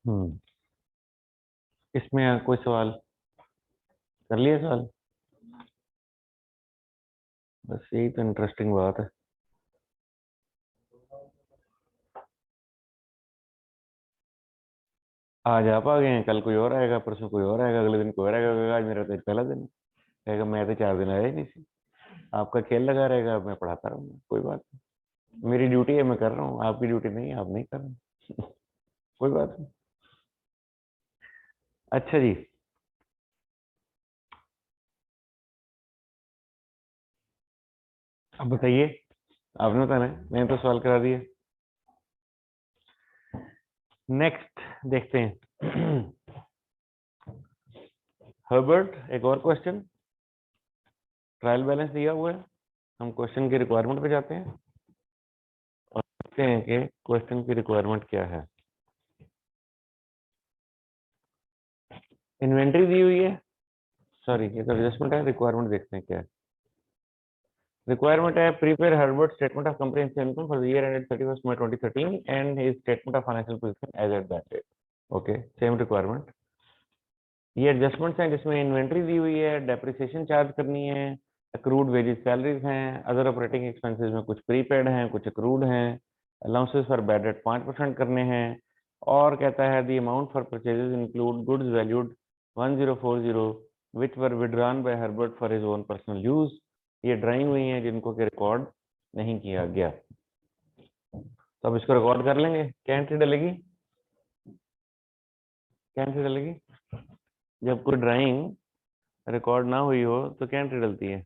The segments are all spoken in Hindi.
हम्म। इसमें कोई सवाल कर लिया सवाल? बस यही तो इंटरेस्टिंग बात है। आज आप आ गए हैं, कल कोई और आएगा, परसों कोई और आएगा, अगले दिन कोई और आएगा, कहेगा, आज मेरा तो पहला दिन है। कहेगा मैं तो 4 दिन आया ही नहीं सी। आपका खेल लगा रहेगा, मैं पढ़ाता रहूंगा, कोई बात नहीं। मेरी ड्यूटी है, मैं कर रहा हूँ, आपकी ड्यूटी नहीं है, आप नहीं कर रहे। कोई बात नहीं। अच्छा जी। अब बताइए। आपने बताना है, मैंने तो सवाल करा दिया। नेक्स्ट देखते हैं। हर्बर्ट, एक और क्वेश्चन। ट्रायल बैलेंस दिया हुआ है। हम क्वेश्चन की रिक्वायरमेंट पे जाते हैं और देखते हैं कि क्वेश्चन की रिक्वायरमेंट क्या है। इन्वेंट्री दी हुई है। सॉरी, ये तो एडजस्टमेंट है। रिक्वायरमेंट देखते हैं क्या है। रिक्वायरमेंट है, prepare Herbert statement of comprehensive income for the year ended 31 May 2013 and his statement of financial position as at that date. Okay, same requirement. ये एडजस्टमेंट्स हैं जिसमें इन्वेंट्री दी हुई है, डेप्रिसिएशन चार्ज करनी है, अक्रूड वेजेस सैलरीज हैं, अदर ऑपरेटिंग एक्सपेंसेस में कुछ प्रीपेड हैं, कुछ अक्रूड हैं, अलाउंसेस फॉर बैड डेट 5% करने हैं। और कहता है the amount for purchases include goods valued 1040 which were withdrawn bye Herbert for his own personal use. ये ड्राइंग हुई है जिनको कि रिकॉर्ड नहीं किया गया। तो अब इसको रिकॉर्ड कर लेंगे। क्या एंट्री डलेगी? क्या एंट्री डलेगी? जब कोई ड्राइंग रिकॉर्ड ना हुई हो तो क्या एंट्री डलती है?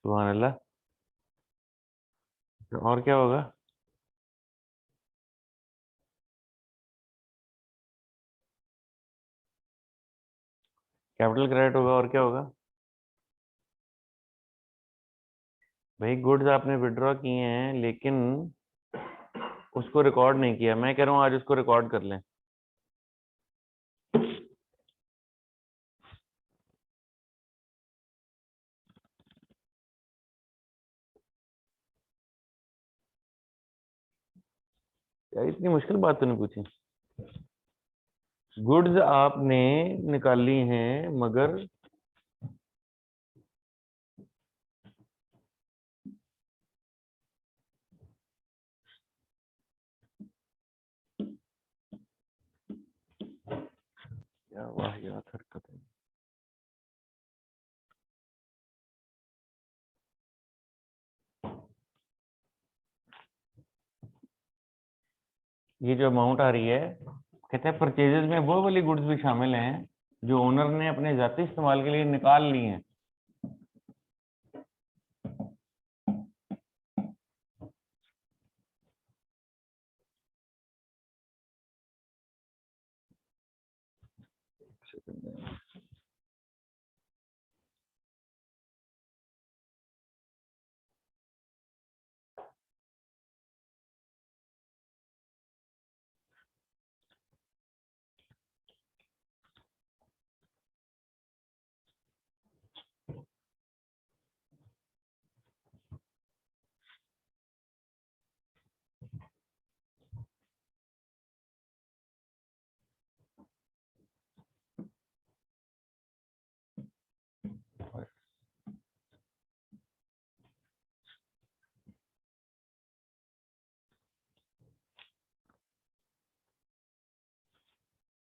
सुभान अल्लाह। तो और क्या होगा? कैपिटल क्रेडिट होगा। और क्या होगा? भाई गुड्स आपने विड्रॉ किए हैं लेकिन उसको रिकॉर्ड नहीं किया। मैं कह रहा हूँ आज उसको रिकॉर्ड कर लें। यार इतनी मुश्किल बात तो नहीं पूछी। गुड्स आपने निकाली हैं मगर क्या वाहियात हरकत है। ये जो अमाउंट आ रही है, कहते हैं परचेजेस में वो वाली गुड्स भी शामिल हैं जो ओनर ने अपने जाती इस्तेमाल के लिए निकाल ली हैं।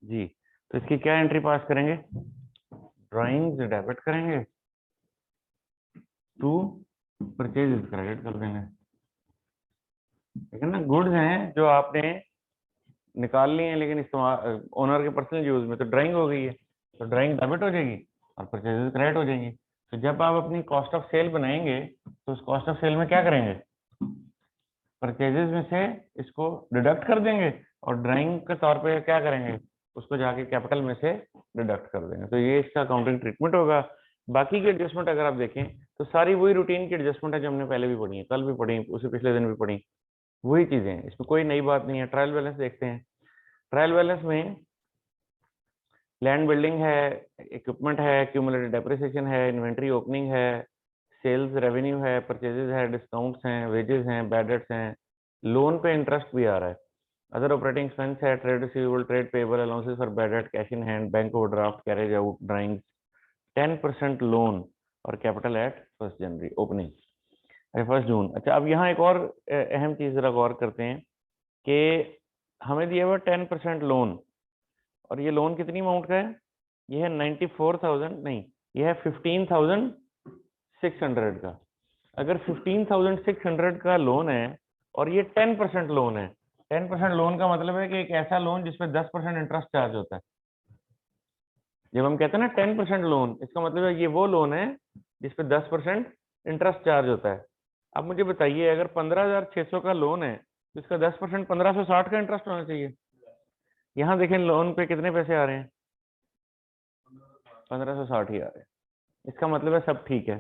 जी, तो इसकी क्या एंट्री पास करेंगे? ड्राइंग्स डेबिट करेंगे टू परचेज क्रेडिट कर देंगे। ठीक है ना? गुड्स हैं जो आपने निकाल ली हैं लेकिन इस्तेमाल ओनर के पर्सनल यूज में, तो ड्राइंग हो गई है, तो ड्राइंग डेबिट हो जाएगी और परचेजेस क्रेडिट हो जाएंगी। तो जब आप अपनी कॉस्ट ऑफ सेल बनाएंगे तो उस कॉस्ट ऑफ सेल में क्या करेंगे? परचेजेस में से इसको डिडक्ट कर देंगे और ड्राइंग के तौर पे क्या करेंगे? उसको जाके कैपिटल में से डिडक्ट कर देंगे। तो ये इसका अकाउंटिंग ट्रीटमेंट होगा। बाकी की एडजस्टमेंट अगर आप देखें तो सारी वही रूटीन की एडजस्टमेंट है जो हमने पहले भी पढ़ी है, कल भी पढ़ी, उससे पिछले दिन भी पढ़ी। वही चीजें हैं, इसमें कोई नई बात नहीं है। ट्रायल बैलेंस देखते हैं। ट्रायल बैलेंस में लैंड बिल्डिंग है, इक्विपमेंट है, क्यूमुलेटिव डेप्रिसिएशन है, इन्वेंट्री ओपनिंग है, सेल्स रेवेन्यू है, परचेजेस है, डिस्काउंट्स हैं, वेजेस हैं, बैड डेट्स हैं, लोन पे इंटरेस्ट भी आ रहा है, अदर ऑपरेटिंग एक्सपेंस है, trade receivable, trade payable, allowances for bad date, cash in hand, bank overdraft, carriage out, drawings, 10% loan और कैपिटल एट 1 जनवरी ओपनिंग, 1 जून। अच्छा, अब यहाँ एक और अहम चीज जरा गौर करते हैं कि हमें दिया हुआ 10% लोन, और ये लोन कितनी अमाउंट का है? ये है 94,000 नहीं, ये है 15,600 का। अगर 15,600 का लोन है और ये 10% लोन है, 10% लोन का मतलब है कि एक ऐसा लोन जिसपे 10% इंटरेस्ट चार्ज होता है। जब हम कहते हैं ना 10% लोन, इसका मतलब है ये वो लोन है जिसपे 10% इंटरेस्ट चार्ज होता है। अब मुझे बताइए, अगर 15,600 का लोन है तो इसका 10% 1560 का इंटरेस्ट होना चाहिए। यहाँ देखें लोन पे कितने पैसे आ रहे हैं? 1560 ही आ रहे हैं। इसका मतलब है सब ठीक है।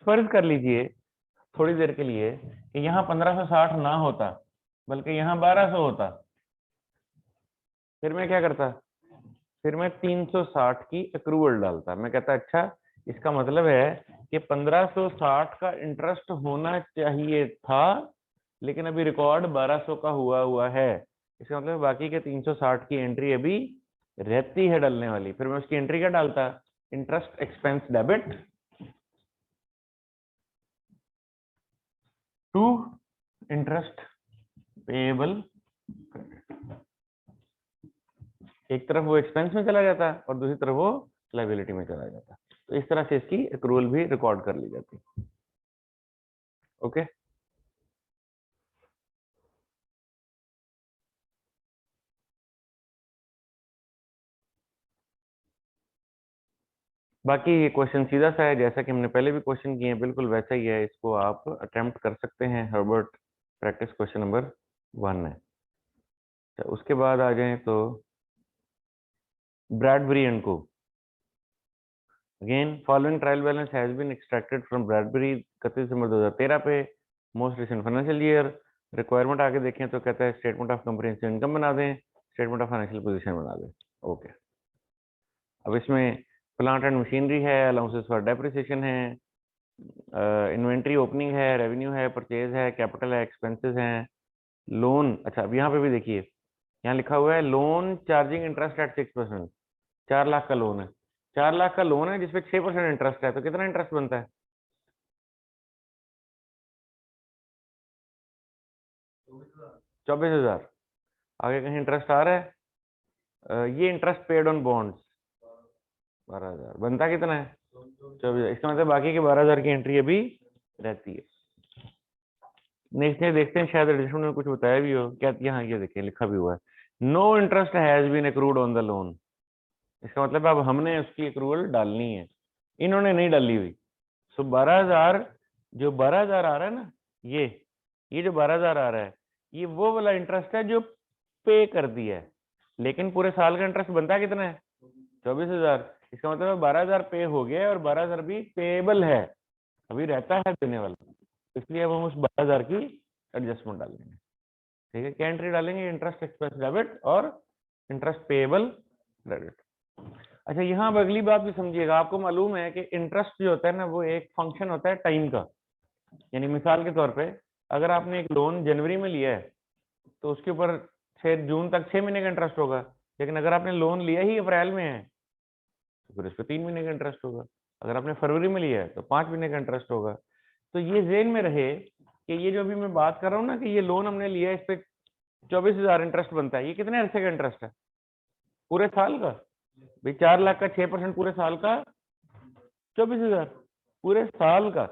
फर्ज कर लीजिए थोड़ी देर के लिए कि यहाँ 1560 ना होता बल्कि यहाँ 1200 होता, फिर मैं क्या करता? फिर मैं 360 की अक्रूवल डालता। मैं कहता अच्छा, इसका मतलब है कि 1560 का इंटरेस्ट होना चाहिए था, लेकिन अभी रिकॉर्ड 1200 का हुआ है। इसका मतलब बाकी के 360 की एंट्री अभी रहती है डालने वाली। फिर मैं उसकी एंट्री क्या डालता? Interest expense debit to interest payable. एक तरफ वो एक्सपेंस में चला जाता है और दूसरी तरफ वो लायबिलिटी में चला जाता है। तो इस तरह से इसकी अक्रूवल भी रिकॉर्ड कर ली जाती है। ओके, बाकी ये क्वेश्चन सीधा सा है, जैसा कि हमने पहले भी क्वेश्चन किए हैं बिल्कुल वैसा ही है। इसको आप अटेम्प्ट कर सकते हैं। हर्बर्ट प्रैक्टिस क्वेश्चन नंबर 1 है। उसके बाद आ जाएं तो ब्रैडबरी एंड को। Again following trial balance has been extracted from Bradbury 31 December 2013 पे, most recent financial year. Requirement आगे देखें तो कहता है स्टेटमेंट ऑफ कंप्रिहेंसिव इनकम बना दें, स्टेटमेंट ऑफ फाइनेंशियल पोजीशन बना दें। ओके, अब इसमें प्लांट एंड मशीनरी है, अलाउंसेस फॉर डेप्रिसिएशन है, इन्वेंट्री ओपनिंग है, रेवेन्यू है, परचेज है, कैपिटल है, एक्सपेंसेस हैं, लोन। अच्छा, अब यहाँ पे भी देखिए, यहाँ लिखा हुआ है loan charging interest eight 6%। 4 lakh का लोन है, 4 लाख का लोन है जिसपे 6% इंटरेस्ट है, तो कितना इंटरेस्ट बनता है? 24,000। आगे कहीं इंटरेस्ट आ रहा है? ये इंटरेस्ट पेड ऑन बॉन्ड्स 12,000 बनता कितना है? 24,000। इसका मतलब बाकी के 12,000 की एंट्री अभी रहती है। नेक्स्ट डे देखते हैं, शायद एडजस्टमेंट में कुछ बताया भी हो क्या। यहाँ ये देखिए लिखा भी हुआ है, no interest has been accrued on the loan. इसका मतलब अब हमने उसकी एक्रूवल डालनी है, इन्होंने नहीं डाली हुई। सो 12,000, जो 12,000 आ रहा है ना, ये जो 12,000 आ रहा है, ये वो वाला इंटरेस्ट है जो पे कर दिया है। लेकिन पूरे साल का इंटरेस्ट बनता कितना है? 24,000। इसका मतलब 12,000 पे हो गया और 12,000 भी पेएबल है, अभी रहता है देने वाला। इसलिए अब हम उस 12,000 की एडजस्टमेंट डालेंगे। ठीक है, क्या एंट्री डालेंगे? इंटरेस्ट एक्सपेंस डेबिट और इंटरेस्ट पेएबल क्रेडिट। अच्छा, यहाँ अब अगली बात भी समझिएगा। आपको मालूम है कि इंटरेस्ट जो होता है ना, वो एक फंक्शन होता है टाइम का। यानी मिसाल के तौर पे अगर आपने एक लोन जनवरी में लिया है तो उसके ऊपर 6 जून तक 6 महीने का इंटरेस्ट होगा। लेकिन अगर आपने लोन लिया ही अप्रैल में है तो फिर इस पर 3 महीने का इंटरेस्ट होगा। अगर आपने फरवरी में लिया है तो 5 महीने का इंटरेस्ट होगा। तो ये जेन में रहे कि ये जो अभी मैं बात कर रहा हूँ ना कि ये लोन हमने लिया है, इस पे 24,000 इंटरेस्ट बनता है, ये कितने अरसे का इंटरेस्ट है? पूरे साल का। भाई 4 लाख का 6% पूरे साल का 24,000 पूरे साल का।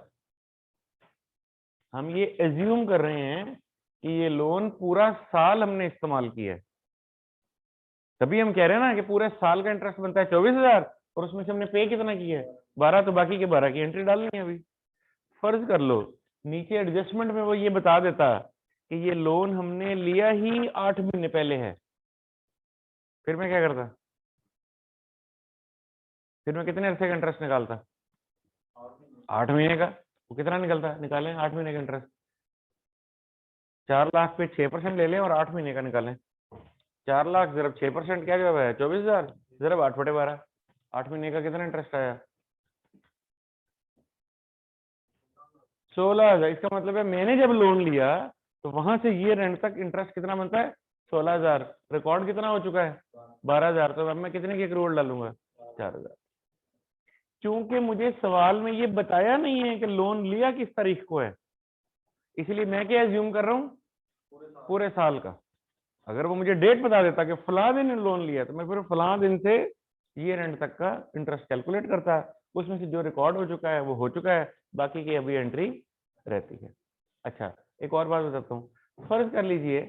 हम ये एज्यूम कर रहे हैं कि ये लोन पूरा साल हमने इस्तेमाल किया है, तभी हम कह रहे हैं ना कि पूरे साल का इंटरेस्ट बनता है 24,000 और उसमें से हमने पे कितना किया है? 12, तो बाकी के 12 की एंट्री डालनी है अभी। फर्ज कर लो नीचे एडजस्टमेंट में वो ये बता देता कि ये लोन हमने लिया ही 8 महीने पहले है, फिर मैं क्या करता? फिर मैं कितने अरसे का इंटरेस्ट निकालता? 8 महीने का। वो कितना निकलता? निकालें 8 महीने का इंटरेस्ट। 4 लाख पे 6% ले लें और 8 महीने का निकालें। 4 लाख जरा 6% क्या जवाब है? 24,000 जरा 8/12। 8 महीने का कितना इंटरेस्ट आया? 16,000, इसका मतलब है मैंने जब लोन लिया तो वहां से ये रेंट तक इंटरेस्ट कितना बनता है 16,000, रिकॉर्ड कितना हो चुका है 12,000, तो अब मैं कितने की एक्रूवल डालूंगा 4,000। क्योंकि मुझे सवाल में ये बताया नहीं है कि लोन लिया किस तारीख को है, इसलिए मैं क्या एज्यूम कर रहा हूँ पूरे साल का। अगर वो मुझे डेट बता देता कि फलां दिन लोन लिया तो मैं फिर फलां दिन से ये रेंट तक का इंटरेस्ट कैलकुलेट करता है, उसमें से जो रिकॉर्ड हो चुका है वो हो चुका है, बाकी की अभी एंट्री रहती है। अच्छा, एक और बात बताता हूँ, फर्ज कर लीजिए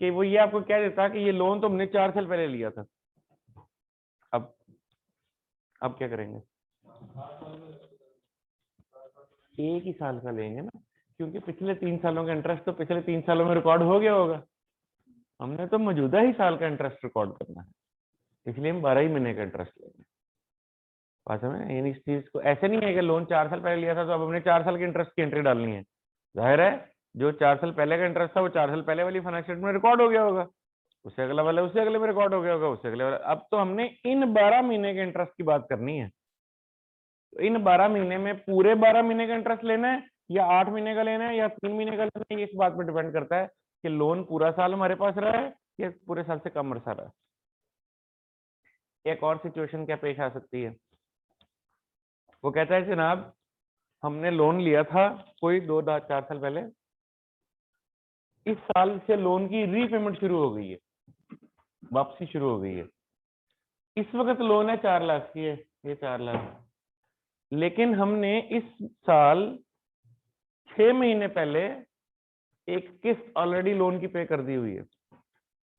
कि वो ये आपको क्या देता कि ये लोन तो हमने 4 साल पहले लिया था, अब क्या करेंगे, एक ही साल का लेंगे ना, क्योंकि पिछले 3 सालों का इंटरेस्ट तो पिछले 3 सालों में रिकॉर्ड हो गया होगा, हमने तो मौजूदा ही साल का इंटरेस्ट रिकॉर्ड करना है, इसलिए हम 12 ही महीने का इंटरेस्ट लेंगे। बात समझ, यानी इस चीज को ऐसे नहीं है कि लोन 4 साल पहले लिया था तो अब हमने 4 साल की इंटरेस्ट की एंट्री डालनी है। जाहिर है जो 4 साल पहले का इंटरेस्ट था वो 4 साल पहले वाली फाइनेंशियल में रिकॉर्ड हो गया होगा, उससे अगला वाला उससे अगले में रिकॉर्ड हो गया होगा, उससे अगले वाला। अब तो हमने इन 12 महीने के इंटरेस्ट की बात करनी है, तो इन 12 महीने में पूरे 12 महीने का इंटरेस्ट लेना है या 8 महीने का लेना है या 3 महीने का लेना है, ये इस बात पर डिपेंड करता है कि लोन पूरा साल हमारे पास रहा है या पूरे साल से कम अरसा रहा है। एक और सिचुएशन क्या पेश आ सकती है, वो कहता है जनाब हमने लोन लिया था कोई 2-4 साल पहले, इस साल से लोन की रीपेमेंट शुरू हो गई है, वापसी शुरू हो गई है, इस वक्त लोन है 4 लाख की है, ये 4 लाख, लेकिन हमने इस साल 6 महीने पहले एक किस्त ऑलरेडी लोन की पे कर दी हुई है,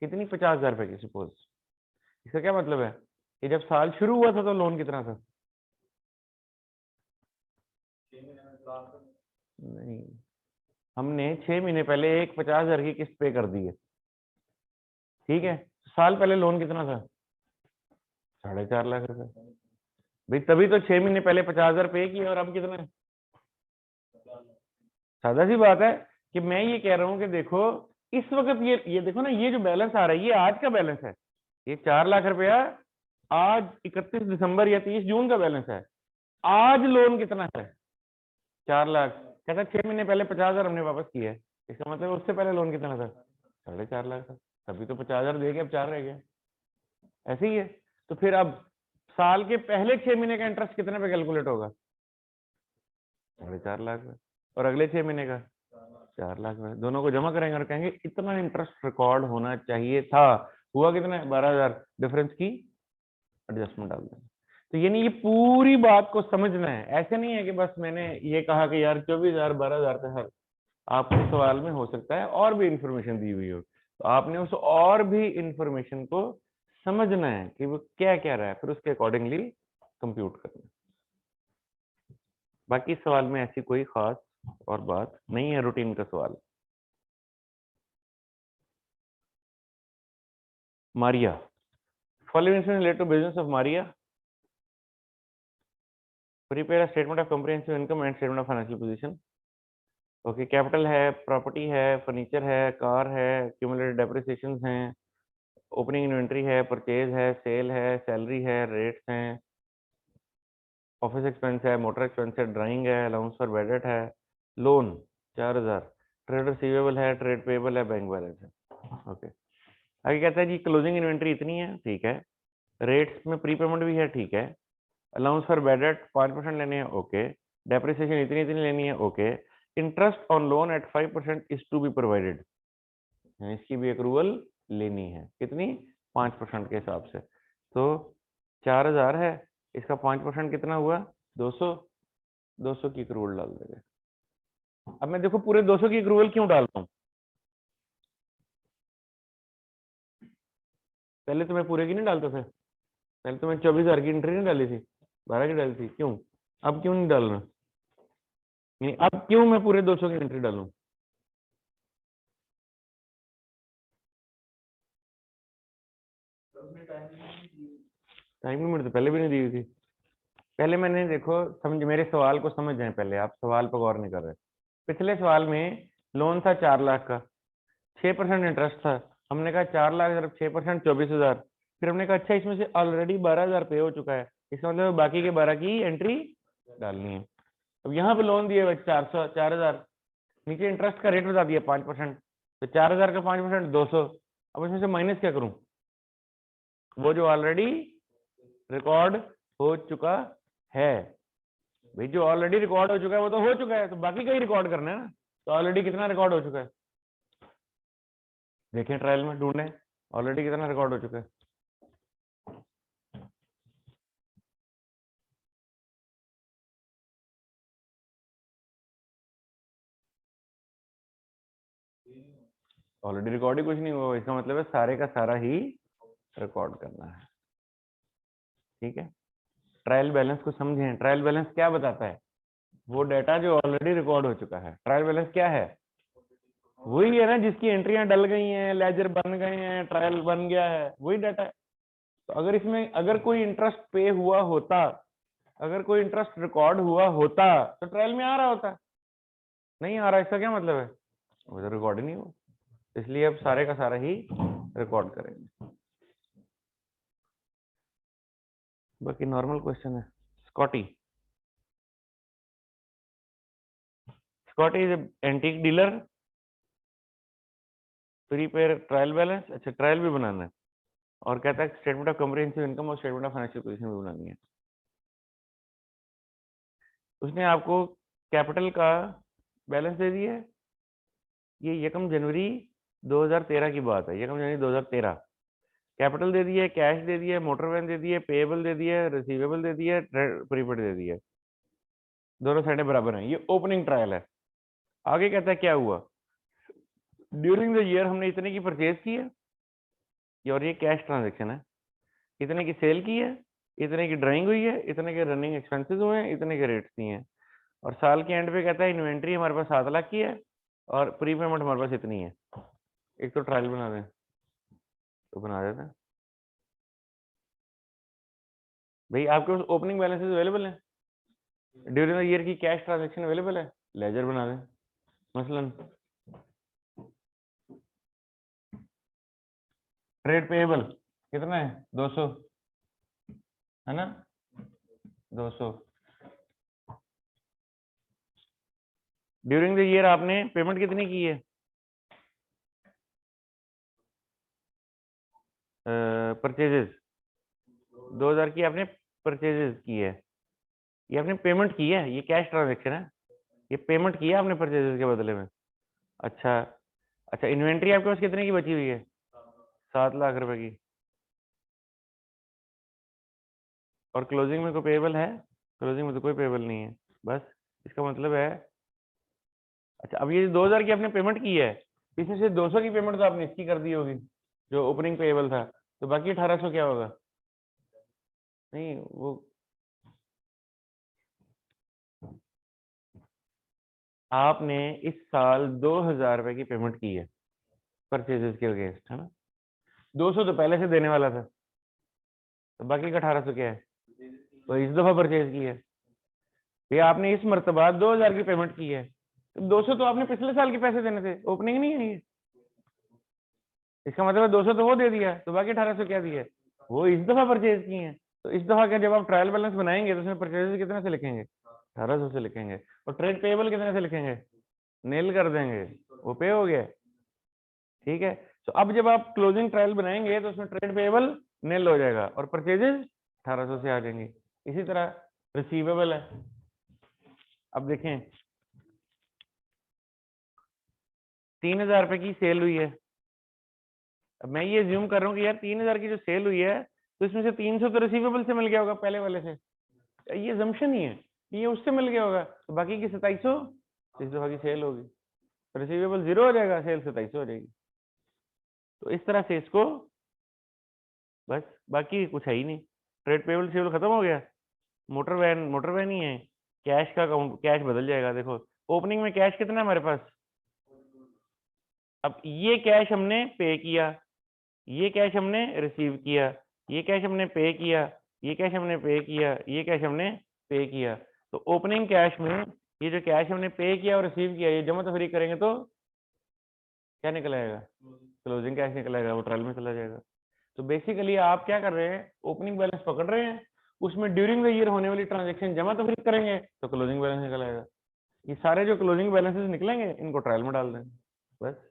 कितनी 50,000 रुपए की सपोज। इसका क्या मतलब है कि जब साल शुरू हुआ था तो लोन कितना था, नहीं, हमने 6 महीने पहले एक 50,000 की किस्त पे कर दी है, ठीक है, साल पहले लोन कितना था 4.5 लाख रुपए, भाई तभी तो 6 महीने पहले 50,000 पे किए और अब कितना है, सादा सी बात है कि मैं ये कह रहा हूं कि देखो इस वक्त ये देखो ना, ये जो बैलेंस आ रहा है ये आज का बैलेंस है, ये 4 लाख रुपया आज 31 दिसंबर या 30 जून का बैलेंस है, आज लोन कितना है 4 लाख, कहता 6 महीने पहले 50,000 हमने वापस किया है, इसका मतलब उससे पहले लोन कितना था 4.5 लाख था, तभी तो 50,000 दे के अब 4 रह गया, ऐसे ही है। तो फिर अब साल के पहले 6 महीने का इंटरेस्ट कितने पे कैलकुलेट होगा 4.5 लाख में, और अगले 6 महीने का 4 लाख में, दोनों को जमा करेंगे और कहेंगे इतना इंटरेस्ट रिकॉर्ड होना चाहिए था, हुआ कितना है 12,000, डिफरेंस की एडजस्टमेंट डाल देंगे। तो यानी ये पूरी बात को समझना है, ऐसे नहीं है कि बस मैंने ये कहा कि यार 24,000 12,000 का हर, आपके सवाल में हो सकता है और भी इंफॉर्मेशन दी हुई हो, तो आपने उस और भी इंफॉर्मेशन को समझना है कि वो क्या क्या रहा है, फिर उसके अकॉर्डिंगली कंप्यूट करना है। बाकी सवाल में ऐसी कोई खास और बात नहीं है, रूटीन का सवाल। Maria, following information related to business of Maria, prepare a statement of comprehensive income and statement of financial position. Okay, capital है, प्रॉपर्टी है, फर्नीचर है, कार है, क्यूमुलेटेड डेप्रिसिएशंस हैं, ओपनिंग इन्वेंट्री है, परचेज है, सेल है, सैलरी है, रेट्स हैं, ऑफिस एक्सपेंस है, मोटर एक्सपेंस है, ड्राइंग है, अलाउंस फॉर बैड डेट है, लोन 4,000, ट्रेड रिसीवेबल है, ट्रेड पेबल है, बैंक बैलेंस है। ओके, आगे कहता है जी क्लोजिंग इन्वेंट्री इतनी है, ठीक है, रेट्स में प्रीपेमेंट भी है, ठीक है, अलाउंस फॉर बैड डेट 5% लेने हैं, ओके, डेप्रिसिएशन इतनी इतनी लेनी है, okay, interest on loan at 5% is to be provided, इसकी भी अक्रूवल लेनी है, कितनी 5% के हिसाब से, तो 4,000 है, इसका 5% कितना हुआ 200, 200 की अक्रूवल डाल देंगे। अब मैं देखो पूरे 200 की अक्रूवल क्यों डालता हूँ, पहले तो मैं पूरे की नहीं डालता था, पहले तो मैं 24,000 की एंट्री नहीं डाली थी, 12 की डाली थी, क्यों अब क्यों नहीं डालना, यानी अब क्यों मैं पूरे 200 की एंट्री डालूं, टाइम लिमिट तो पहले भी नहीं दी हुई थी, पहले मैंने देखो समझ, मेरे सवाल को समझ जाए पहले, आप सवाल पर गौर नहीं कर रहे। पिछले सवाल में लोन था 4 लाख का, 6% इंटरेस्ट था, हमने कहा 4 लाख जब 6% 24,000, फिर हमने कहा अच्छा इसमें से ऑलरेडी 12,000 पे हो चुका है, इसका मतलब बाकी के 12 की एंट्री डालनी है। अब यहाँ पे लोन दिए हुए 4,000, नीचे इंटरेस्ट का रेट बता दिया 5%, तो 4,000 का 5% 200। अब इसमें से माइनस क्या करूं? वो जो ऑलरेडी रिकॉर्ड हो चुका है। भाई जो ऑलरेडी रिकॉर्ड हो चुका है वो तो हो चुका है, तो बाकी का ही रिकॉर्ड करना है ना। तो ऑलरेडी कितना रिकॉर्ड हो चुका है देखें, ट्रायल में ढूंढें ऑलरेडी कितना रिकॉर्ड हो चुका है। ऑलरेडी रिकॉर्ड ही कुछ नहीं हुआ, इसका मतलब है सारे का सारा ही रिकॉर्ड करना है। ठीक है, ट्रायल बैलेंस को समझें। ट्रायल बैलेंस क्या बताता है? वो डाटा जो ऑलरेडी रिकॉर्ड हो चुका है। ट्रायल बैलेंस क्या है? वही है ना जिसकी एंट्रियां डल गई हैं, लेजर बन गए हैं, ट्रायल बन गया है, वही डाटा है। तो अगर इसमें अगर कोई इंटरेस्ट पे हुआ होता, अगर कोई इंटरेस्ट रिकॉर्ड हुआ होता तो ट्रायल में आ रहा होता। नहीं आ रहा, इसका क्या मतलब है? वो तो रिकॉर्ड ही नहीं हुआ, इसलिए अब सारे का सारा ही रिकॉर्ड करेंगे। बाकी नॉर्मल क्वेश्चन है। Scotty is antique dealer, prepare trial balance. अच्छा, ट्रायल भी बनाना है, और कहता है स्टेटमेंट ऑफ कॉम्प्रिहेंसिव इनकम और स्टेटमेंट ऑफ फाइनेंशियल पोजीशन भी बनानी है। उसने आपको कैपिटल का बैलेंस दे दिया है। ये 1 जनवरी 2013 की बात है, 1 जनवरी 2013। कैपिटल दे दिया है, कैश दे दिया है, मोटर वैन दे दिया है, पेएबल दे दिया है, रिसीवेबल दे दिया है, प्रीपेड दे दिया है। दोनों साइडें बराबर हैं। ये ओपनिंग ट्रायल है। आगे कहता है क्या हुआ ड्यूरिंग द ईयर, हमने इतने की परचेज की है, और ये कैश ट्रांजेक्शन है। इतने की सेल की है, इतने की ड्राइंग हुई है, इतने के रनिंग एक्सपेंसेस हुए हैं, इतने के रेट्स दिए हैं। और साल के एंड पे कहता है इन्वेंट्री हमारे पास 7 लाख की है और प्री पेमेंट हमारे पास इतनी है। एक तो ट्रायल बना दें, तो बना देते हैं। भाई आपके पास ओपनिंग बैलेंसेस अवेलेबल है, ड्यूरिंग द ईयर की कैश ट्रांजेक्शन अवेलेबल है, लेजर बना दें। मसलन ट्रेड पेएबल कितना है? 200 है ना, 200। ड्यूरिंग द ईयर आपने पेमेंट कितनी की है? परचेजेस 2000 की आपने परचेजेस की है, ये आपने पेमेंट की है, ये कैश ट्रांजेक्शन है, ये पेमेंट किया आपने परचेजेस के बदले में। अच्छा अच्छा, इन्वेंट्री आपके पास कितने की बची हुई है? 7 लाख रुपए की। और क्लोजिंग में कोई पेएबल है? क्लोजिंग में तो कोई पेएबल नहीं है। बस इसका मतलब है, अच्छा अब ये 2000 की आपने पेमेंट की है, इसमें से 200 की पेमेंट तो आपने इसकी कर दी होगी जो ओपनिंग पेएबल था, तो बाकी 1800 क्या होगा? नहीं, वो आपने इस साल 2000 रुपए की पेमेंट की है परचेजेस के अगेंस्ट, है ना। 200 तो पहले से देने वाला था, तो बाकी का 1800 क्या है? तो इस दफा परचेज की है। भैया आपने इस मर्तबा 2000 की पेमेंट की है, तो 200 तो आपने पिछले साल के पैसे देने थे, ओपनिंग नहीं है ये। इसका मतलब 200 तो वो दे दिया, तो बाकी 1800 क्या दिया? वो इस दफा परचेज की है। तो इस दफा का जब आप ट्रायल बैलेंस बनाएंगे तो उसमें परचेज कितने से लिखेंगे? 1800 से लिखेंगे। और ट्रेड पेएबल कितने से लिखेंगे? नेल कर देंगे, वो पे हो गया। ठीक है, तो अब जब आप क्लोजिंग ट्रायल बनाएंगे तो उसमें ट्रेड पेएबल नेल हो जाएगा और परचेजेस 1800 से आ जाएंगे। इसी तरह रिसीवेबल है। अब देखें 3000 रुपए की सेल हुई है। अब मैं ये ज्यूम कर रहा हूँ कि यार 3000 की जो सेल हुई है, तो इसमें से 300 तो रिसीवेबल से मिल गया होगा पहले वाले से, ये जम्पशन ही है कि ये उससे मिल गया होगा, तो बाकी की 2700 इस दफा की सेल होगी, रिसीवेबल 0 हो जाएगा, सेल 2700 हो जाएगी। तो इस तरह से इसको, बस बाकी कुछ है ही नहीं। ट्रेड पेबल रिसीवेबल खत्म हो गया। मोटर वैन ही है। कैश का अकाउंट, कैश बदल जाएगा। देखो ओपनिंग में कैश कितना है हमारे पास? अब ये कैश हमने पे किया, ये कैश हमने रिसीव किया, ये कैश हमने पे किया, ये कैश हमने पे किया, ये कैश हमने पे किया। तो ओपनिंग कैश में ये जो कैश हमने पे किया और रिसीव किया, ये जमा तफरीक करेंगे तो क्या निकल आएगा? क्लोजिंग कैश निकल आएगा, वो ट्रायल में चला जाएगा। तो बेसिकली आप क्या कर रहे हैं, ओपनिंग बैलेंस पकड़ रहे हैं उसमें ड्यूरिंग द ईयर होने वाली ट्रांजेक्शन जमा तो फिर करेंगे तो क्लोजिंग बैलेंस निकल आएगा। ये सारे जो क्लोजिंग बैलेंसेस निकलेंगे इनको ट्रायल में डाल दें बस।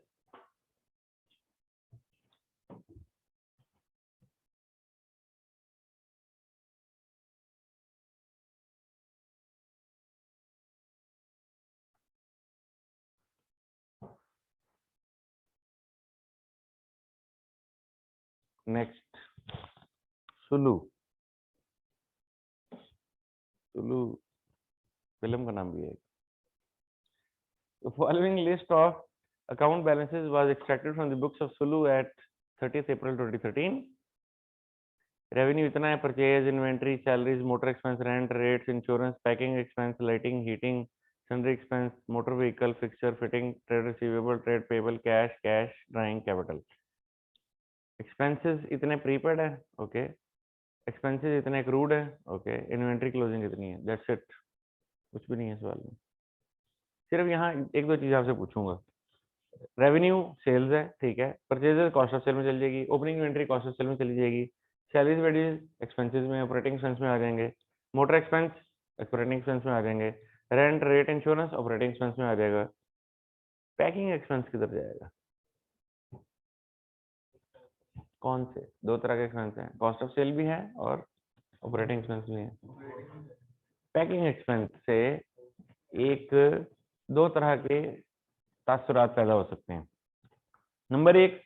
नेक्स्ट सुलू। सुलू फिल्म का नाम भी है। The following list of account balances was extracted from the books of Sulu at 30th April 2013. Revenue इतना है, purchase, inventory, salaries, motor expense, rent, rates, insurance, packing expense, lighting, heating, sundry expense, motor vehicle, fixture, fitting, trade receivable, trade payable, cash, drawing, capital. Expenses इतने प्रीपेड है, ओके। एक्सपेंसेस इतने एक्रूड है, ओके। इन्वेंट्री क्लोजिंग इतनी है, दैट्स इट। कुछ भी नहीं है सवाल में। सिर्फ यहाँ एक दो चीज आपसे पूछूंगा। रेवेन्यू सेल्स है, ठीक है। परचेज कॉस्ट ऑफ सेल में चली जाएगी, opening inventory cost of sale में चली जाएगी, सैलरीज वेजेस एक्सपेंसेस में, ऑपरेटिंग एक्सपेंस में आ जाएंगे, मोटर एक्सपेंस ऑपरेटिंग एक्सपेंस में आ जाएंगे, rent, rate, insurance operating expense में आ जाएगा। पैकिंग एक्सपेंस किधर जाएगा? कौन से? दो तरह के एक्सपेंस हैं, कॉस्ट ऑफ सेल भी है और ऑपरेटिंग एक्सपेंस भी है। पैकिंग एक्सपेंस से एक दो तरह के तासुरात पैदा हो सकते हैं। नंबर एक,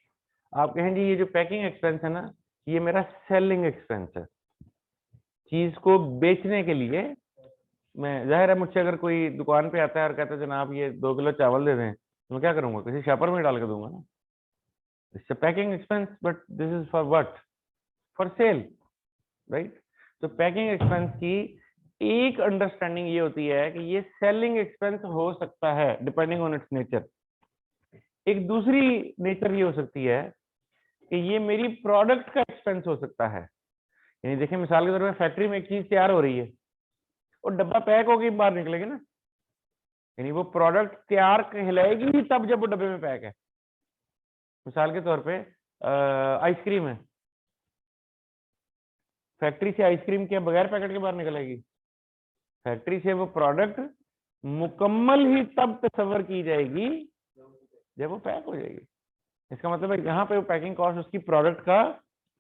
आप कहें जी ये जो पैकिंग एक्सपेंस है ना, ये मेरा सेलिंग एक्सपेंस है। चीज को बेचने के लिए मैं, जाहिर है मुझसे अगर कोई दुकान पे आता है और कहता है जनाब ये 2 किलो चावल दे दें, तो मैं क्या करूंगा? किसी शॉपर में डाल के दूंगा ना। This packing expense, but this is for what? For sale, right? तो पैकिंग एक्सपेंस की एक अंडरस्टैंडिंग ये होती है कि ये सेलिंग एक्सपेंस हो सकता है डिपेंडिंग ऑन इट्स नेचर। एक दूसरी नेचर ये हो सकती है कि ये मेरी प्रोडक्ट का एक्सपेंस हो सकता है। यानी देखिए मिसाल के तौर पर फैक्ट्री में एक चीज तैयार हो रही है और डब्बा पैक होके बाहर निकलेगी ना, यानी वो प्रोडक्ट तैयार कहलाएगी ही तब जब वो डब्बे में पैक है। मिसाल के तौर पे आइसक्रीम है, फैक्ट्री से आइसक्रीम के बगैर पैकेट के बाहर निकलेगी? फैक्ट्री से वो प्रोडक्ट मुकम्मल ही तब तस्वर की जाएगी जब वो पैक हो जाएगी। इसका मतलब है यहाँ पे वो पैकिंग कॉस्ट उसकी प्रोडक्ट का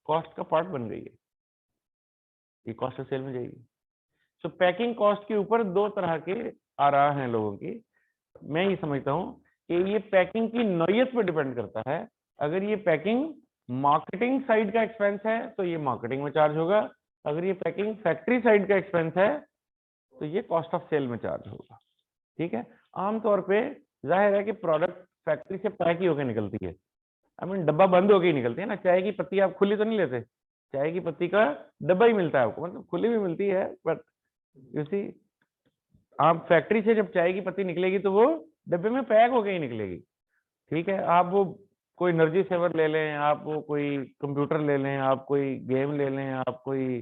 कॉस्ट का पार्ट बन गई है, ये कॉस्ट ऑफ सेल में जाएगी। तो पैकिंग कॉस्ट के ऊपर दो तरह के आ रहा है लोगों की। मैं ये समझता हूँ कि ये पैकिंग की नौयत पर डिपेंड करता है। अगर ये पैकिंग मार्केटिंग साइड का एक्सपेंस है तो ये मार्केटिंग में चार्ज होगा, अगर ये पैकिंग फैक्ट्री साइड का एक्सपेंस है तो ये कॉस्ट ऑफ सेल में चार्ज होगा, ठीक है। आमतौर पे जाहिर है कि प्रोडक्ट फैक्ट्री से पैक ही होकर निकलती है, आई मीन डब्बा बंद होकर ही निकलती है ना। चाय की पत्ती आप खुली तो नहीं लेते, चाय की पत्ती का डब्बा ही मिलता है आपको, मतलब खुली भी मिलती है, बट यू सी आप फैक्ट्री से जब चाय की पत्ती निकलेगी तो वो डब्बे में पैक होके ही निकलेगी, ठीक है। आप वो कोई एनर्जी सेवर ले लें, आप वो कोई कंप्यूटर ले लें, आप कोई गेम ले लें, आप कोई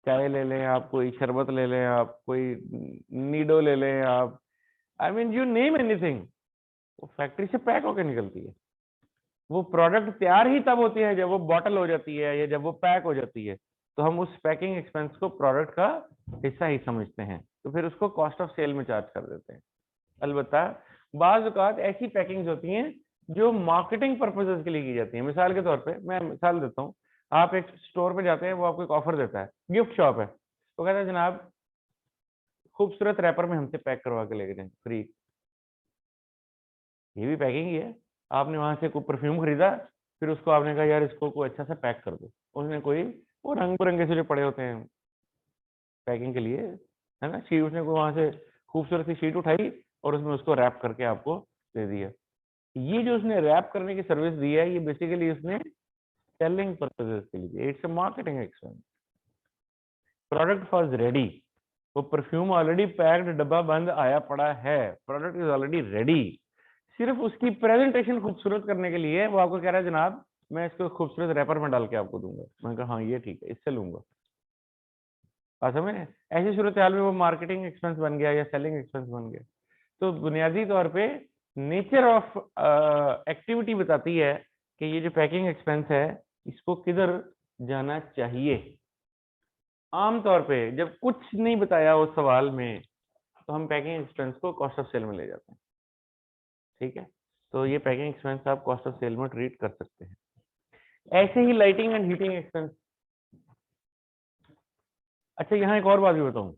चाय ले लें, आप कोई शरबत ले लें, आप कोई नीडो ले लें, आप I mean you name anything, वो फैक्ट्री से पैक होके निकलती है। वो प्रोडक्ट तैयार ही तब होती है जब वो बॉटल हो जाती है या जब वो पैक हो जाती है, तो हम उस पैकिंग एक्सपेंस को प्रोडक्ट का हिस्सा ही समझते हैं, तो फिर उसको कॉस्ट ऑफ सेल में चार्ज कर देते हैं। अलबत्ता बाज औकात ऐसी पैकिंग्स होती हैं जो मार्केटिंग पर्पसेस के लिए की जाती है। मिसाल के तौर पे मैं मिसाल देता हूँ, आप एक स्टोर पे जाते हैं, वो आपको एक ऑफर देता है, गिफ्ट शॉप है, तो कहता है जनाब खूबसूरत रैपर में हमसे पैक करवा के लेके जाए फ्री। ये भी पैकिंग ही है। आपने वहां से कोई परफ्यूम खरीदा, फिर उसको आपने कहा यार इसको कोई अच्छा सा पैक कर दो, उसने कोई वो रंग बिरंगे से जो पड़े होते हैं पैकिंग के लिए, है ना, शीट, उसने कोई वहां से खूबसूरत सी शीट उठाई और उसमें उसको रैप करके आपको दे दिया। ये जो उसने रैप करने की सर्विस दी है, ये बेसिकली उसने सेलिंग पर्पसेस के लिए, it's a marketing expense. Product was ready, वो परफ्यूम ऑलरेडी पैक्ड, डब्बा बंद आया पड़ा है, प्रोडक्ट इज ऑलरेडी रेडी। सिर्फ उसकी प्रेजेंटेशन खूबसूरत करने के लिए वो आपको कह रहा है जनाब मैं इसको खूबसूरत रैपर में डाल के आपको दूंगा। मैंने कहा हाँ ये ठीक है, इससे लूंगा। समझ में? ऐसी सूरत हाल में वो मार्केटिंग एक्सपेंस बन गया या सेलिंग एक्सपेंस बन गया। तो बुनियादी तौर पे नेचर ऑफ एक्टिविटी बताती है कि ये जो पैकिंग एक्सपेंस है इसको किधर जाना चाहिए। आमतौर पे जब कुछ नहीं बताया उस सवाल में तो हम पैकिंग एक्सपेंस को कॉस्ट ऑफ सेल में ले जाते हैं। ठीक है, तो ये पैकिंग एक्सपेंस आप कॉस्ट ऑफ सेल में ट्रीट कर सकते हैं। ऐसे ही लाइटिंग एंड हीटिंग एक्सपेंस। अच्छा, यहाँ एक और बात भी बताऊं,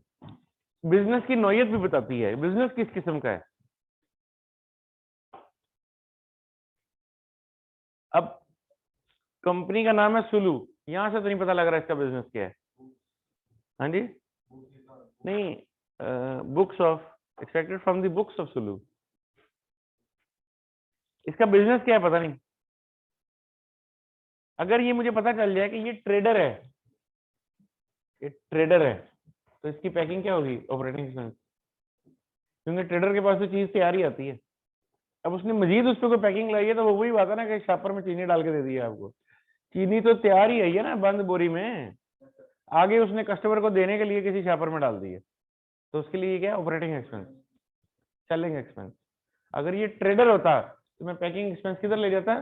बिजनेस की नौयत भी बताती है, बिजनेस किस किस्म का है। अब कंपनी का नाम है सुलू, यहां से तो नहीं पता लग रहा इसका बिजनेस क्या है। हाँ जी, नहीं, books of, extracted from the books of सुलू, इसका बिजनेस क्या है पता नहीं। अगर ये मुझे पता चल जाए कि ये ट्रेडर है, ये ट्रेडर है, तो इसकी पैकिंग क्या होगी, ऑपरेटिंग एक्सपेंस, क्योंकि ट्रेडर के पास तो चीज तैयार ही आती है। अब उसने मजीद उस पर कोई पैकिंग लाई है तो वो वही बात है ना कि शापर में चीनी डाल के दे दी है आपको, चीनी तो तैयार ही आई है ना बंद बोरी में, आगे उसने कस्टमर को देने के लिए किसी शापर में डाल दी है, तो उसके लिए क्या है, ऑपरेटिंग एक्सपेंस, सेलिंग एक्सपेंस। अगर ये ट्रेडर होता तो मैं पैकिंग एक्सपेंस किधर ले जाता,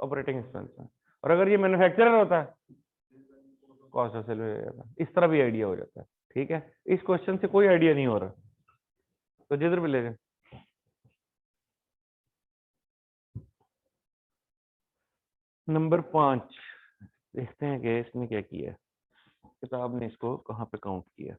ऑपरेटिंग एक्सपेंस में, और अगर ये मैन्युफैक्चरर होता कॉस्ट ऑफ सेल में ले जाता। इस तरह भी आइडिया हो जाता है। ठीक है, इस क्वेश्चन से कोई आइडिया नहीं हो रहा तो जिधर भी ले जाए। नंबर 5 देखते हैं कि इसने क्या किया, किताब ने इसको कहाँ पे काउंट किया।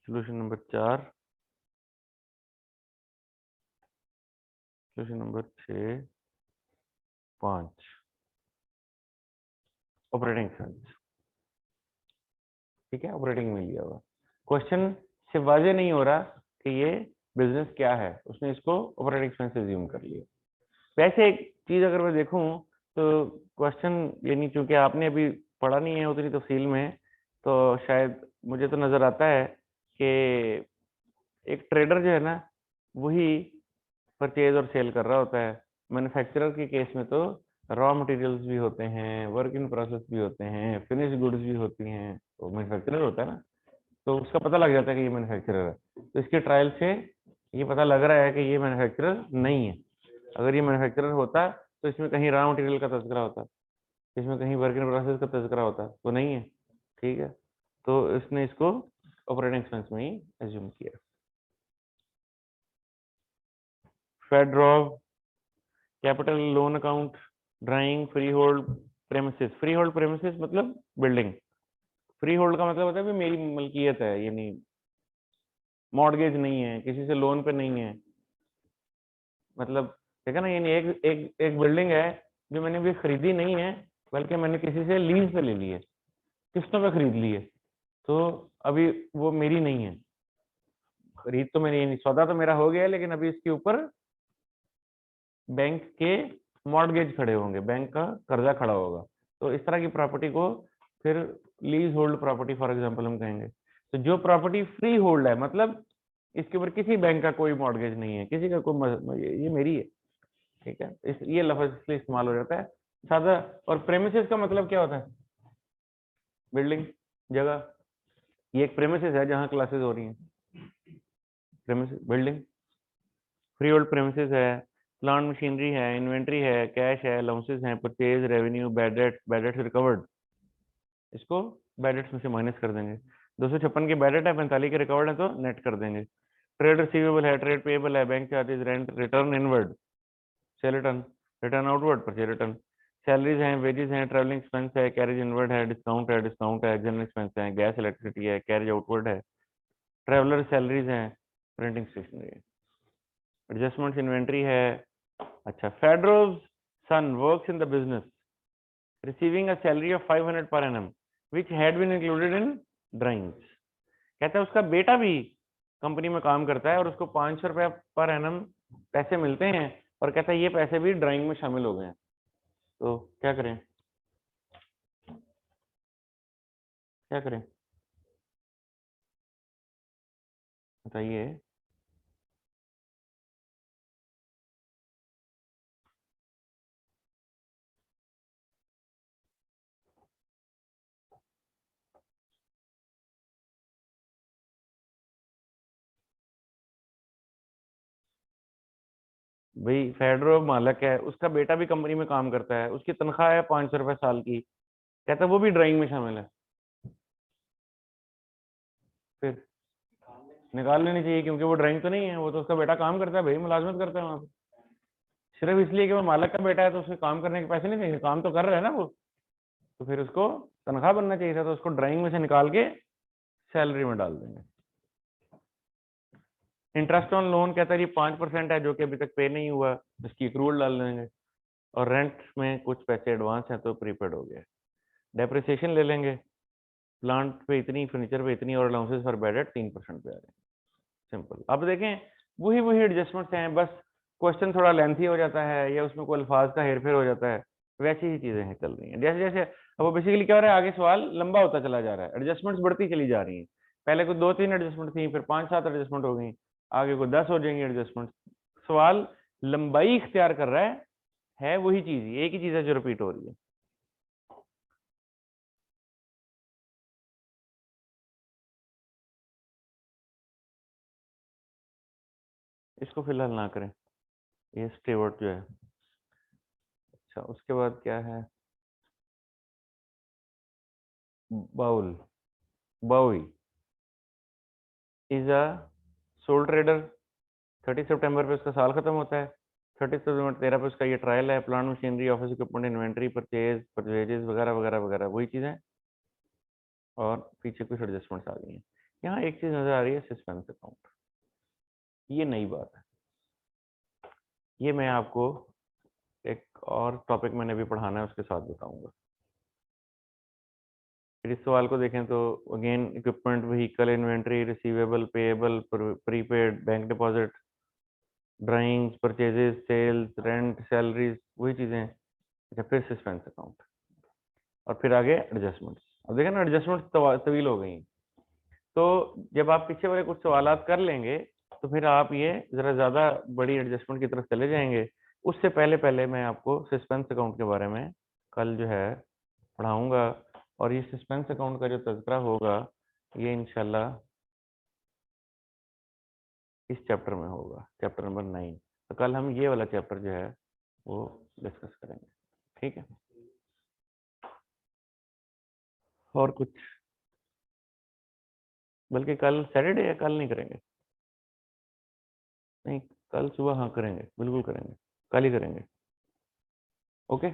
Solution number 4, solution number 6, 5, operating expense. ठीक है, ऑपरेटिंग में लिया हुआ, क्वेश्चन से वाजे नहीं हो रहा कि ये बिजनेस क्या है, उसने इसको ऑपरेटिंग एक्सपेंस एज्यूम कर लिया। वैसे एक चीज अगर मैं देखूं तो क्वेश्चन, यानी चूंकि आपने अभी पढ़ा नहीं है उतनी तफसील में, तो शायद मुझे तो नजर आता है कि एक ट्रेडर जो है ना वही परचेज और सेल कर रहा होता है। मैन्युफैक्चरर के केस में तो रॉ मटेरियल्स भी होते हैं, वर्क इन प्रोसेस भी होते हैं, फिनिश गुड्स भी होती हैं, तो मैन्युफैक्चरर होता है ना, तो उसका पता लग जाता है कि ये मैन्युफैक्चरर है। तो इसके ट्रायल से ये पता लग रहा है कि ये मैन्युफैक्चरर नहीं है। अगर ये मैन्युफैक्चरर होता तो इसमें कहीं रॉ मटेरियल का तस्करा होता, इसमें कहीं वर्क इन प्रोसेस का तस्करा होता, तो नहीं है। ठीक है, तो इसने इसको ऑपरेटिंग एक्सपेंस में ही एज्यूम किया। फेडरॉव, capital loan account, drawing, freehold premises. Freehold premises मतलब बिल्डिंग, फ्री होल्ड का मतलब होता है कि मेरी मलकियत है, यानी मॉर्गेज नहीं है, किसी से लोन पे नहीं है, मतलब ठीक है ना, यानी एक एक एक बिल्डिंग है जो मैंने भी खरीदी नहीं है, बल्कि मैंने किसी से लीज पे ले ली है, किस्तों पे खरीद ली है, तो अभी वो मेरी नहीं है, खरीद तो मेरी नहीं, सौदा तो मेरा हो गया है, लेकिन अभी इसके ऊपर बैंक के मॉर्गेज खड़े होंगे, बैंक का कर्जा खड़ा होगा, तो इस तरह की प्रॉपर्टी को फिर lease hold property for example हम कहेंगे। तो जो प्रॉपर्टी फ्री होल्ड है, मतलब इसके ऊपर किसी बैंक का कोई मॉर्गेज नहीं है, किसी का कोई ये मेरी है। ठीक है, ये लफ्ज इसलिए इस्तेमाल हो जाता है सादा। और प्रेमिसेस का मतलब क्या होता है, बिल्डिंग, जगह। ये एक प्रेमिसेस है जहाँ क्लासेस हो रही हैं, premises building. Freehold premises है, प्लांट मशीनरी है, इन्वेंट्री है, कैश है, अलाउंसेस हैं, purchase revenue, bad debts recovered, इसको बैड डेट्स में से माइनस कर देंगे। 256 की बैड डेट है, 45 के रिकवर्ड है, तो नेट कर देंगे। ट्रेड रिसीवेबल है, ट्रेड पेएबल है, bank charges, rent, return inward, sale return, return outward, purchase return, salaries हैं, वेजेस हैं, ट्रैवलिंग एक्सपेंस है, कैरेज इनवर्ड है, डिस्काउंट है, जनरल एक्सपेंस है, गैस इलेक्ट्रिसिटी है, कैरेज आउटवर्ड है, ट्रैवलर सैलरीज हैं, प्रिंटिंग स्टेशनरी है, एडजस्टमेंट्स इन्वेंट्री है। अच्छा, फेडरोज son works in the business receiving a salary of 500 per annum which had been included in drawings। कहता है उसका बेटा भी कंपनी में काम करता है और उसको 500 रुपया पर एनम पैसे मिलते हैं, और कहता है ये पैसे भी ड्राइंग में शामिल हो गए हैं, तो क्या करें, क्या करें बताइए। भाई फेडरो मालक है, उसका बेटा भी कंपनी में काम करता है, उसकी तनख्वाह है 500 रुपए साल की, कहता है वो भी ड्राइंग में शामिल है, फिर निकाल लेनी चाहिए, क्योंकि वो ड्राइंग तो नहीं है, वो तो उसका बेटा काम करता है भाई, मुलाजमत करता है वहां पे। सिर्फ इसलिए कि वो मालक का बेटा है तो उसके काम करने के पैसे नहीं देंगे, काम तो कर रहा है ना वो, तो फिर उसको तनख्वाह बनना चाहिए था, तो उसको ड्राइंग में से निकाल के सैलरी में डाल देंगे। इंटरेस्ट ऑन लोन कहता है जी 5% है जो कि अभी तक पे नहीं हुआ, इसकी एक्रूवल डाल देंगे। और रेंट में कुछ पैसे एडवांस हैं तो प्रीपेड हो गया। डेप्रिसिएशन ले लेंगे, प्लांट पे इतनी, फर्नीचर पे इतनी, और अलाउंसेस फॉर बैड एट 3% पे आ रहे हैं। सिंपल। अब देखें वही वही एडजस्टमेंट्स हैं, बस क्वेश्चन थोड़ा लेंथी हो जाता है या उसमें कोई अल्फाज का हेरफेर हो जाता है, वैसी ही चीजें हैं चल रही हैं। जैसे जैसे अब वो बेसिकली क्या हो रहा है, आगे सवाल लंबा होता चला जा रहा है, एडजस्टमेंट्स बढ़ती चली जा रही हैं। पहले कुछ 2-3 एडजस्टमेंट थी, फिर 5-7 एडजस्टमेंट हो गई, आगे को 10 हो जाएंगी एडजस्टमेंट। सवाल लंबाई इख्तियार कर रहा है वही चीज, एक ही चीज है जो रिपीट हो रही है। इसको फिलहाल ना करें, ये स्टेवर्ट जो है। अच्छा, उसके बाद क्या है, बाउल, बाउई इज अ सोल ट्रेडर। 30 सितंबर पे उसका साल खत्म होता है, 30 सितंबर 13 पे उसका ये ट्रायल है। Plant machinery, office equipment, inventory, purchases वगैरह वगैरह वगैरह वही चीज़ें। और पीछे कुछ एडजस्टमेंट्स आ गई हैं। यहाँ एक चीज़ नज़र आ रही है, सस्पेंस अकाउंट, ये नई बात है। ये मैं आपको एक और टॉपिक मैंने भी पढ़ाना है उसके साथ बताऊंगा। फिर इस सवाल को देखें तो again equipment, vehicle, inventory, receivable, payable, prepaid, bank deposit, drawings, purchases, sales, rent, salaries, वही चीज़ें हैं। अच्छा, फिर सस्पेंस अकाउंट, और फिर आगे एडजस्टमेंट्स। अब देखें ना, एडजस्टमेंट तवील हो गई। तो जब आप पीछे वाले कुछ सवालात कर लेंगे तो फिर आप ये जरा ज़्यादा बड़ी एडजस्टमेंट की तरफ चले जाएंगे। उससे पहले पहले मैं आपको सस्पेंस अकाउंट के बारे में कल जो है पढ़ाऊंगा। और ये सस्पेंस अकाउंट का जो तज़किरा होगा ये इंशाल्लाह इस चैप्टर में होगा, चैप्टर नंबर 9। तो कल हम ये वाला चैप्टर जो है वो डिस्कस करेंगे, ठीक है। और कुछ, बल्कि कल सैटरडे है, कल नहीं करेंगे, नहीं कल सुबह हाँ करेंगे, बिल्कुल करेंगे, कल ही करेंगे। ओके।